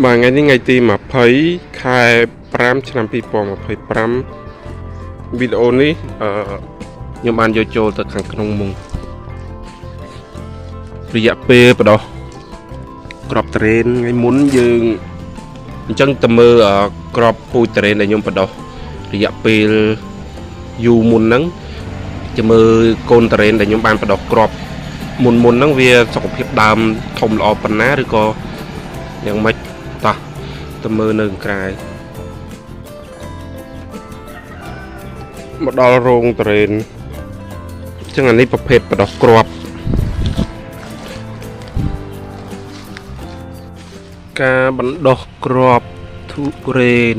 Mà ngày ní ngày ti mà thấy khai pramឆ្នាំ2025 videoនេះខ្ញុំបានយកចូលទៅខាងក្នុងមុងរយៈពេលបដោះក្របត្រេនថ្ងៃមុនយើងអញ្ចឹងទៅមើលក្របពូជត្រេនដែលខ្ញុំបដោះរយៈពេលយូរមុនហ្នឹងจะមើលកូនត្រេនដែលខ្ញុំបានបដោះក្របមុនហ្នឹងវាសុខភាពដើមធំល្អប៉ុណ្ណាឬក៏យ៉ាងម៉េចតោះទៅមើលនៅក្រៅមកដល់រោងត្រេនអញ្ចឹងអានេះប្រភេទបដោះក្របការបណ្ដោះក្របទុរេន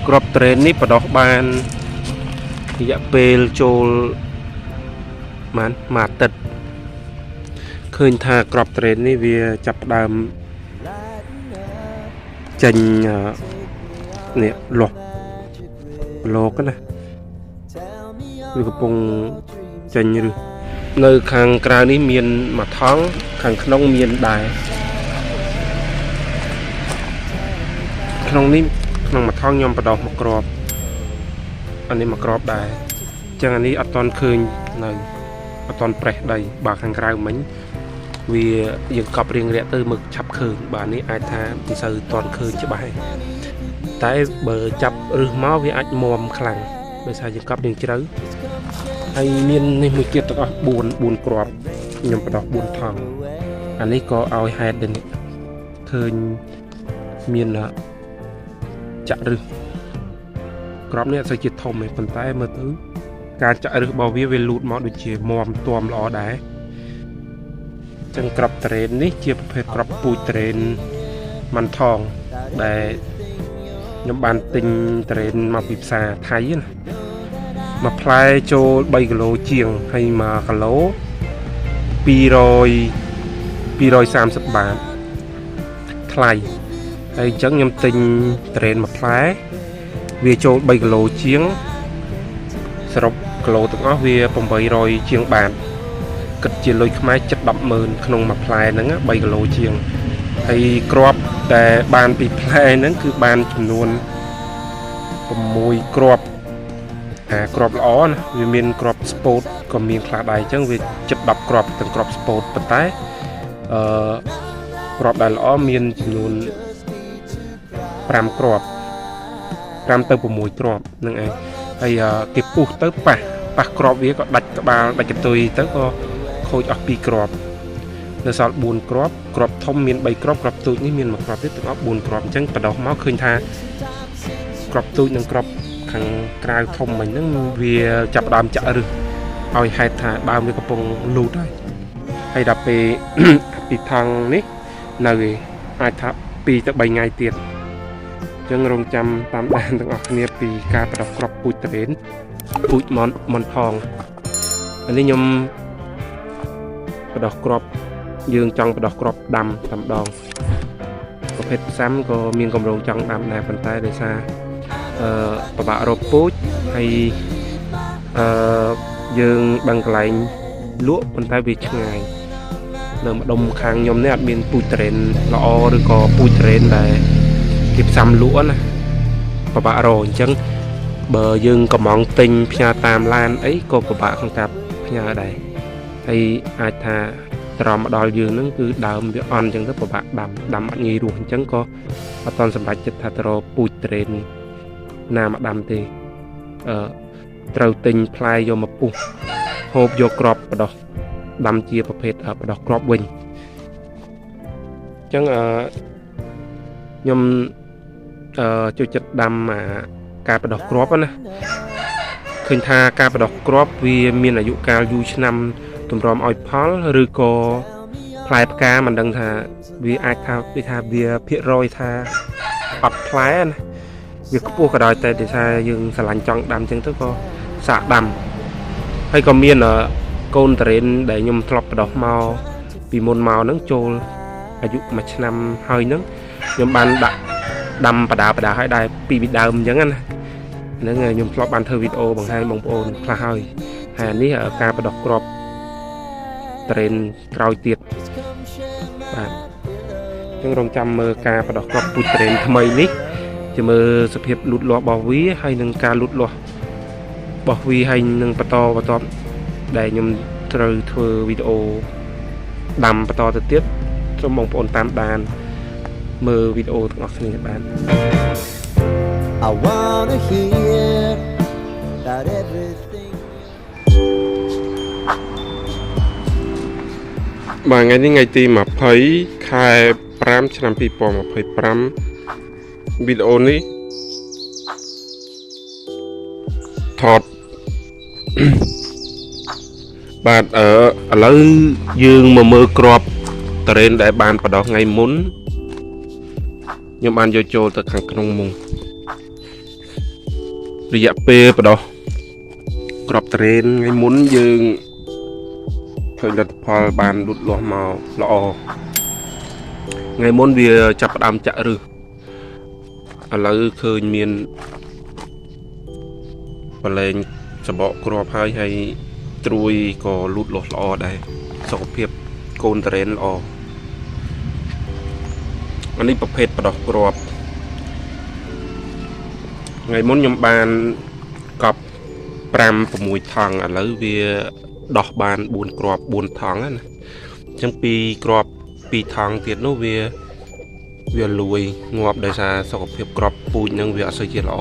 ក្របត្រេននេះបដោះបានរយៈពេលចូលមួយអាទិត្យឃើញថាក្របត្រេននេះវាចាប់ផ្ដើមចេញនេះលោះលោកណាវាកំពុងចេញឬនៅខាងក្រៅនេះមានមួយថង់ខាងក្នុងមានដែរក្នុងនេះក្នុងមួយថង់ខ្ញុំបដោះមកក្របអានេះមកក្របដែរអញ្ចឹងអានេះអត់តន់ឃើញនៅអត់តន់ប្រេះដីបើខាងក្រៅមិញវាយើងកប់រៀងរាក់ទៅមើលឆាប់ឃើញបាទនេះអាចថាមិនសូវតន់ឃើញច្បាស់តែបើចាប់រឹសមកវាអាចមុំខ្លាំងដោយសារយើងកប់រៀងជ្រៅហើយមាននេះមួយទៀតទាំងអស់4គ្រាប់ខ្ញុំបដោះ4ថង់អានេះក៏ឲ្យហេតុដែរនេះឃើញមានចាក់រឹសក្របនេះអត់សូវជាធំទេប៉ុន្តែមើលទៅការចាក់រឹសរបស់វាលូតមកដូចជាមុំទាំល្អដែរចឹងក្របត្រេននេះជាប្រភេទក្របពូជត្រេនម៉ាន់ថងដែលខ្ញុំបានទិញត្រេនមកពីផ្សារថៃណាមួយផ្លែចូល3គីឡូជាងហើយ1គីឡូ230បាតថ្លៃហើយអញ្ចឹងខ្ញុំទិញត្រេនមួយផ្លែវាចូល3គីឡូជាងសរុបគីឡូទាំងអស់វា800ជាងបាតគិតជាលុយខ្មែរ7-10,000ក្នុងមួយផ្លែហ្នឹង3គីឡូជាងហើយគ្រាប់តែបានពីផ្លែហ្នឹងគឺបានចំនួន6គ្រាប់គ្រាប់ល្អណាវាមានគ្រាប់ស្ពតក៏មានខ្លះដែរអញ្ចឹងវា7-10គ្រាប់ទាំងគ្រាប់ស្ពតប៉ុន្តែគ្រាប់ដែលល្អមានចំនួន5គ្រាប់5ទៅ6គ្រាប់ហ្នឹងឯងហើយគេពុះទៅប៉ះគ្រាប់វាក៏ដាច់ក្បាលដាច់កន្ទុយទៅក៏ខូចអស់2គ្រាប់នៅសល់4គ្រាប់ធំមាន3គ្រាប់ទូចនេះមាន1គ្រាប់ទៀតទាំងអស់4គ្រាប់អញ្ចឹងបដោះមកឃើញថាគ្រាប់ទូចនិងគ្រាប់ខាងក្រៅធំមិញហ្នឹងវាចាប់ដើមចាក់រឹសឲ្យហេតុថាដើមវាកំពុងលូតហើយដល់ពេលពីថង់នេះនៅអាចថា2ទៅ3ថ្ងៃទៀតអញ្ចឹងរងចាំតាមដានទាំងអស់គ្នាពីការបដោះគ្រាប់ពូជត្រេនពូជមន់ថងអានេះខ្ញុំបដោះគ្រាប់យើងចង់បដោះគ្រាប់ដាំតែម្ដងប្រភេទផ្សាំក៏មានកម្រងចង់ដាំដែរប៉ុន្តែដោយសារពិបាករកពូជហើយយើងដឹងកន្លែងលក់ប៉ុន្តែវាឆ្ងាយនៅម្ដុំខាងខ្ញុំនេះអត់មានពូជត្រេនល្អឬក៏ពូជត្រេនដែលគេផ្សាំលក់ណាពិបាករកអញ្ចឹងបើយើងកំងទិញផ្ញើតាមឡានអីក៏ពិបាកក្នុងការផ្ញើដែរហើយអាចថាត្រមមកដល់យើងហ្នឹងគឺដើមវាអន់អញ្ចឹងទៅពិបាកដាំអត់ងាយរស់អញ្ចឹងក៏អត់តន់សម្រេចចិត្តថាទៅរកពូជត្រេនណាមកដាំទេត្រូវទិញផ្លែយកមកពុះហូបយកគ្រាប់បដោះដាំជាប្រភេទបដោះគ្រាប់វិញអញ្ចឹងខ្ញុំចូលចិត្តដាំការបដោះគ្រាប់ណាឃើញថាការបដោះគ្រាប់វាមានអាយុកាលយូរឆ្នាំទម្រាំឲ្យផលឬក៏ផ្លែផ្កាមិនដឹងថាវាអាចថាវាភាគរយថាអត់ផ្លែណាវាខ្ពស់ក៏ដោយតែដោយសារយើងស្រឡាញ់ចង់ដាំចឹងទៅក៏សាកដាំហើយក៏មានកូនត្រេនដែលខ្ញុំធ្លាប់បដោះមកពីមុនមកហ្នឹងចូលអាយុ1ឆ្នាំហើយហ្នឹងខ្ញុំបានដាក់ដាំបដាឲ្យដែរពីដើមអញ្ចឹងណាហ្នឹងខ្ញុំធ្លាប់បានធ្វើវីដេអូបង្ហាញបងប្អូនខ្លះហើយនេះការបដោះគ្រាប់ត្រេនក្រោយទៀត បាទចឹងរងចាំមើលការបដោះគ្រាប់ពូជត្រេនថ្មីនេះជាមើលសភាពលូតលាស់របស់វាហើយនឹងការលូតលាស់របស់វាហើយនឹងបន្តដែលខ្ញុំត្រូវធ្វើវីដេអូដាំបន្តទៅទៀតសូមបងប្អូនតាមដានមើលវីដេអូទាំងអស់គ្នាបាន I wanna hear that everything បាទថ្ងៃនេះថ្ងៃទី20ខែ5ឆ្នាំ2025វីដេអូនេះថត បាទឥឡូវយើងមកមើលគ្រាប់ត្រេនដែលបានបដោះថ្ងៃមុនខ្ញុំបានយកចូលទៅខាងក្នុងមុងរយៈពេលបដោះគ្រាប់ត្រេនថ្ងៃមុនយើងឃើញលទ្ធផលបានលូតលាស់មកល្អថ្ងៃមុនវាចាប់ផ្ដើមចាក់ឫសឥឡូវឃើញមានបលែងសបកគ្រាប់ហើយត្រួយក៏លូតលាស់ល្អដែរសុខភាពកូនត្រេនល្អអានេះប្រភេទបដោះគ្រាប់ថ្ងៃមុនខ្ញុំបានកប់5 6ថងឥឡូវវាដោះបាន4គ្រាប់4ថងណាអញ្ចឹង2គ្រាប់2ថងទៀតនោះវាលួយងាប់ដោយសារសុខភាពគ្រាប់ពូជនឹងវាអត់សូវជាល្អ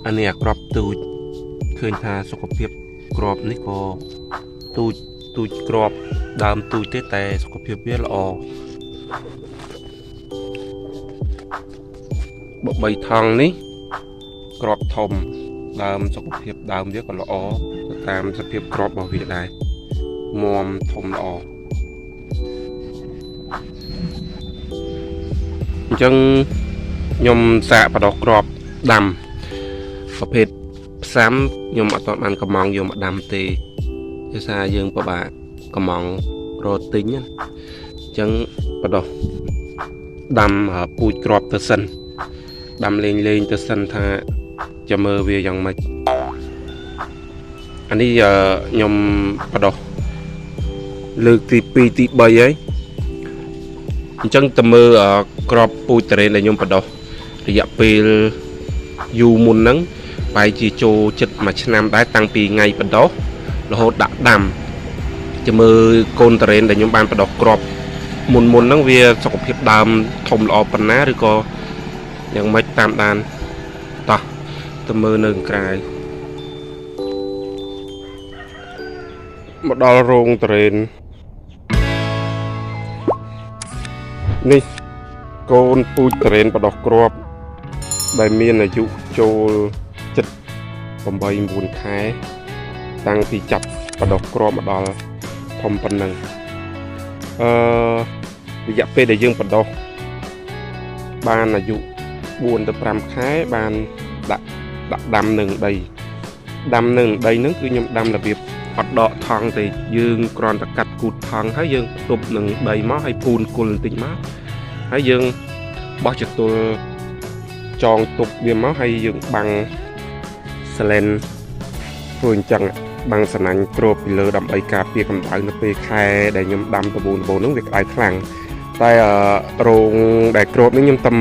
អានេះអាគ្រាប់ទូចឃើញថាសុខភាពគ្រាប់នេះក៏ទូចគ្រាប់ដើមទូចទេតែសុខភាពវាល្អបើ3ថងនេះគ្រាប់ធំដើមសុខភាពដើមវាក៏ល្អទៅតាមសភាពគ្រាប់របស់វាដែរមាំធំល្អអញ្ចឹងខ្ញុំសាកបដោះគ្រាប់ដាំប្រភេទផ្សាំខ្ញុំអត់ទាន់បានកំងយកមកដាំទេដោយសារយើងពិបាកកំងរត់ទិញអញ្ចឹងបដោះដាំពូជគ្រាប់ទៅសិនដាំលេងទៅសិនថាចាំមើលវាយ៉ាងម៉េចអានេះខ្ញុំបដោះលើកទី2ទី3ហើយអញ្ចឹងទៅមើលគ្រាប់ពូជត្រេនដែលខ្ញុំបដោះរយៈពេលយូរមុនហ្នឹងបែរជាចូលចិត្ត1ឆ្នាំដែរតាំងពីថ្ងៃបដោះរហូតដាក់ដាំចាំមើលកូនត្រេនដែលខ្ញុំបានបដោះគ្រាប់មុនហ្នឹងវាសុខភាពដើមធំល្អប៉ុណ្ណាឬក៏យ៉ាងម៉េចតាមដានតោះទៅមើលនៅក្រៅមកដល់រោងត្រេននេះកូនពូជត្រេនបដោះគ្រាប់ដែលមានអាយុចូល8 9ខែតាំងពីចាប់បដោះគ្រាប់មកដល់ធំប៉ុណ្ណឹងរយៈពេលដែលយើងបដោះបានអាយុ4 ទៅ 5ខែបានដាក់ដាំនឹងដីហ្នឹងគឺខ្ញុំដាំរបៀបអត់ដកថងទេយើងគ្រាន់តែកាត់គូតថងហើយយើងផ្ទុបនឹងដីមកហើយពូនគល់បន្តិចមកហើយយើងបោះចតុលចងទប់វាមកហើយយើងបាំងសលែនធ្វើអញ្ចឹងបាំងសណាញ់គ្របពីលើដើម្បីការពារកម្ដៅនៅពេលខែដែលខ្ញុំដាំតបូនហ្នឹងវាក្តៅខ្លាំងតែរោងដែលគ្របនេះខ្ញុំតែ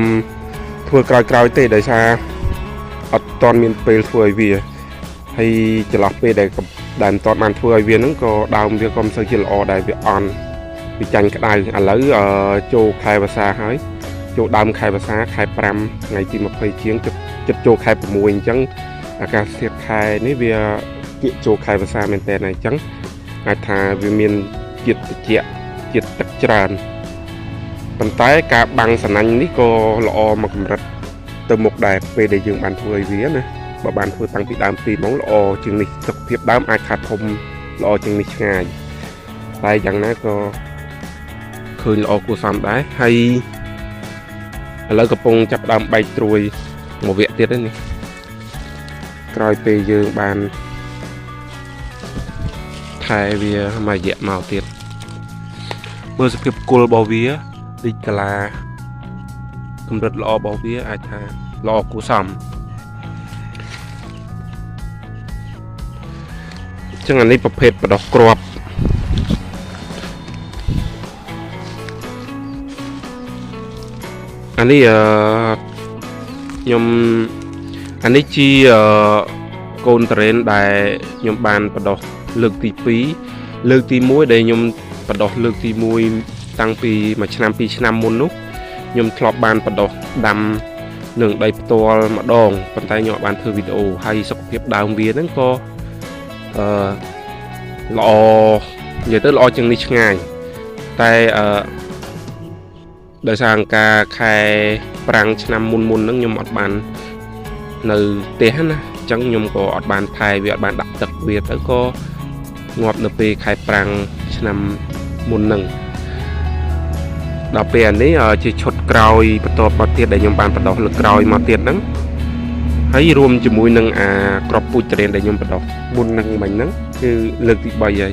ធ្វើក្រោយទេដោយសារអត់ទាន់មានពេលធ្វើឲ្យវាហើយចន្លោះពេលដែលមិនទាន់បានធ្វើឲ្យវាហ្នឹងក៏ដើមវាក៏មិនសូវជាល្អដែរវាអន់វាចាញ់ក្តៅឥឡូវចូលខែវស្សាហើយចូលដើមខែវស្សាខែ5ថ្ងៃទី20ជាងចិត្តចូលខែ6អញ្ចឹងអាកាសធាតុខែនេះវាគៀកចូលខែវស្សាមែនតើអញ្ចឹងអាចថាវាមានជាតិត្រជាក់ជាតិទឹកច្រើនប៉ុន្តែការបាំងសណាញ់នេះក៏ល្អមកកម្រិតទៅមុខដែរពេលដែលយើងបានធ្វើឲ្យវាណាបើបានធ្វើតាំងពីដើមទីហ្មងល្អជាងនេះសុខភាពដើមអាចថាធំល្អជាងនេះឆ្ងាយតែយ៉ាងណាក៏ឃើញល្អគួរសមដែរហើយឥឡូវកំពុងចាប់ដើមបែកត្រួយមួយវគ្គទៀតនេះក្រោយពេលយើងបានថែវាមួយរយៈមកទៀតមើលសភាពគល់របស់វារីកកាឡាកម្រិតល្អរបស់វាអាចថាល្អគួរសមចឹងអានេះប្រភេទបដោះគ្រាប់ anh ấy nhom anh ấy chi côn trend đại nhom bàn bắt đầu lực tí phí lực tí muối đây nhom bắt đầu lực tí muối tăng pi mà năm môn nút nhom thọp bàn bắt đầu đầm nương đầy to mà đòn bàn tay nhỏ bàn thử video hay sọc hiệp đào viênហ្នឹងco lọ giờ tới lọ chừng đi ngày tay đời sang ca khai prang năm môn nó nhom ọt bàn nơi té na chẳng nhom có ọt bàn thay vì ọt bàn đặt đặc biệt tới co ngọt nợ pe khai prang năm môn nâng đào pe này chỉ chốt còi bắt đầu bắt tiết để nhom bàn bắt đầu lực còi mà tiết nắng hãy rùm chỉ mũi nâng crop pui trend để nhom bắt đầu môn nâng mình nắngคือlựcที่ใบใหญ่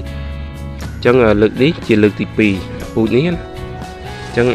จังlựcนี้chỉ lựcที่ปีปูนี้จัง